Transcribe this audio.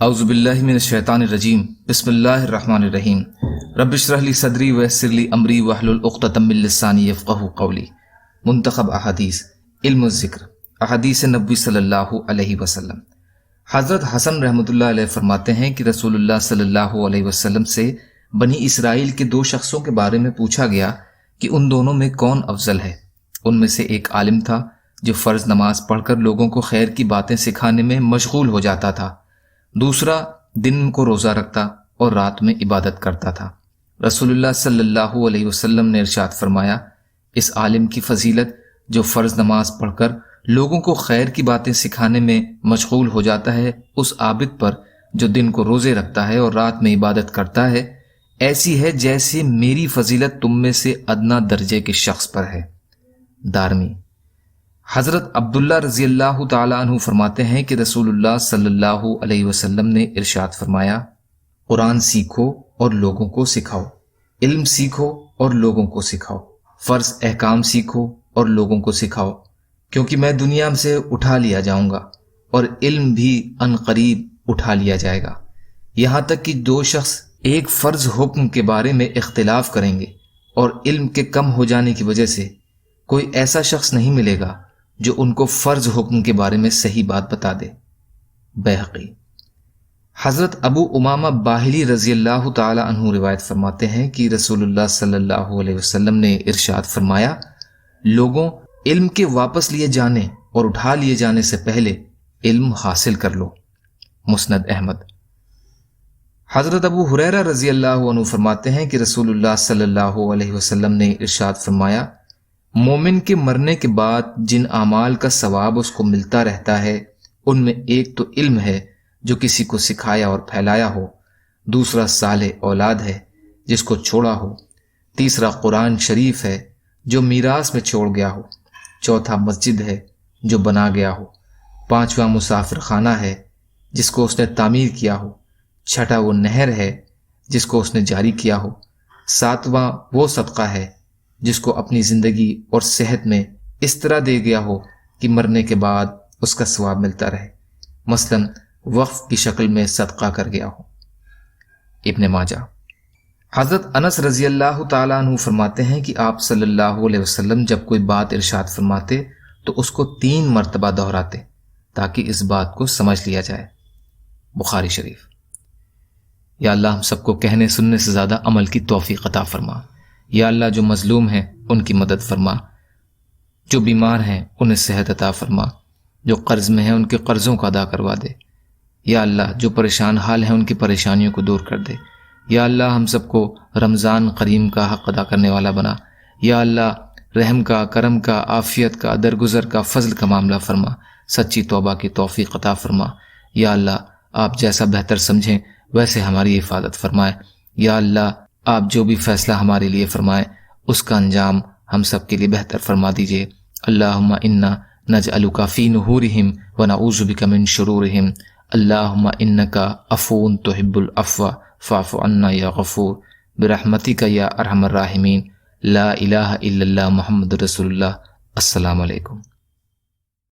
اعوذ باللہ من الشیطان الرجیم بسم اللہ الرحمن الرحیم رب اشرح لی صدری ویسر لی امری واحلل عقدۃ من لسانی یفقہوا قولی۔ منتخب احادیث علم الذکر احادیث نبوی صلی اللہ علیہ وسلم۔ حضرت حسن رحمۃ اللہ علیہ فرماتے ہیں کہ رسول اللہ صلی اللہ علیہ وسلم سے بنی اسرائیل کے دو شخصوں کے بارے میں پوچھا گیا کہ ان دونوں میں کون افضل ہے۔ ان میں سے ایک عالم تھا جو فرض نماز پڑھ کر لوگوں کو خیر کی باتیں سکھانے میں مشغول ہو جاتا تھا، دوسرا دن کو روزہ رکھتا اور رات میں عبادت کرتا تھا۔ رسول اللہ صلی اللہ علیہ وسلم نے ارشاد فرمایا، اس عالم کی فضیلت جو فرض نماز پڑھ کر لوگوں کو خیر کی باتیں سکھانے میں مشغول ہو جاتا ہے اس عابد پر جو دن کو روزے رکھتا ہے اور رات میں عبادت کرتا ہے، ایسی ہے جیسے میری فضیلت تم میں سے ادنا درجے کے شخص پر ہے۔ دارمی۔ حضرت عبداللہ رضی اللہ تعالی عنہ فرماتے ہیں کہ رسول اللہ صلی اللہ علیہ وسلم نے ارشاد فرمایا، قرآن سیکھو اور لوگوں کو سکھاؤ، علم سیکھو اور لوگوں کو سکھاؤ، فرض احکام سیکھو اور لوگوں کو سکھاؤ، کیونکہ میں دنیا سے اٹھا لیا جاؤں گا اور علم بھی ان قریب اٹھا لیا جائے گا، یہاں تک کہ دو شخص ایک فرض حکم کے بارے میں اختلاف کریں گے اور علم کے کم ہو جانے کی وجہ سے کوئی ایسا شخص نہیں ملے گا جو ان کو فرض حکم کے بارے میں صحیح بات بتا دے۔ بیہقی۔ حضرت ابو امامہ باہلی رضی اللہ تعالی عنہ روایت فرماتے ہیں کہ رسول اللہ صلی اللہ علیہ وسلم نے ارشاد فرمایا، لوگوں، علم کے واپس لیے جانے اور اٹھا لیے جانے سے پہلے علم حاصل کر لو۔ مسند احمد۔ حضرت ابو ہریرہ رضی اللہ عنہ فرماتے ہیں کہ رسول اللہ صلی اللہ علیہ وسلم نے ارشاد فرمایا، مومن کے مرنے کے بعد جن اعمال کا ثواب اس کو ملتا رہتا ہے ان میں ایک تو علم ہے جو کسی کو سکھایا اور پھیلایا ہو، دوسرا صالح اولاد ہے جس کو چھوڑا ہو، تیسرا قرآن شریف ہے جو میراث میں چھوڑ گیا ہو، چوتھا مسجد ہے جو بنا گیا ہو، پانچواں مسافر خانہ ہے جس کو اس نے تعمیر کیا ہو، چھٹا وہ نہر ہے جس کو اس نے جاری کیا ہو، ساتواں وہ صدقہ ہے جس کو اپنی زندگی اور صحت میں اس طرح دے گیا ہو کہ مرنے کے بعد اس کا ثواب ملتا رہے، مثلا وقف کی شکل میں صدقہ کر گیا ہو۔ ابن ماجہ۔ حضرت انس رضی اللہ تعالیٰ عنہ فرماتے ہیں کہ آپ صلی اللہ علیہ وسلم جب کوئی بات ارشاد فرماتے تو اس کو 3 مرتبہ دہراتے تاکہ اس بات کو سمجھ لیا جائے۔ بخاری شریف۔ یا اللہ ہم سب کو کہنے سننے سے زیادہ عمل کی توفیق عطا فرما۔ یا اللہ جو مظلوم ہیں ان کی مدد فرما، جو بیمار ہیں انہیں صحت عطا فرما، جو قرض میں ہیں ان کے قرضوں کو ادا کروا دے۔ یا اللہ جو پریشان حال ہیں ان کی پریشانیوں کو دور کر دے۔ یا اللہ ہم سب کو رمضان کریم کا حق ادا کرنے والا بنا۔ یا اللہ رحم کا، کرم کا، عافیت کا، درگزر کا، فضل کا معاملہ فرما، سچی توبہ کی توفیق عطا فرما۔ یا اللہ آپ جیسا بہتر سمجھیں ویسے ہماری حفاظت فرمائے۔ یا اللہ آپ جو بھی فیصلہ ہمارے لیے فرمائیں اس کا انجام ہم سب کے لیے بہتر فرما دیجئے۔ اللہم انا نجعلک فی نحورہم ونعوذ بک من شرورہم۔ اللہم انک عفو تحب العفو فاعف عنا یا غفور برحمتک یا ارحم الراحمین۔ لا الہ الا اللہ محمد رسول اللہ۔ السلام علیکم۔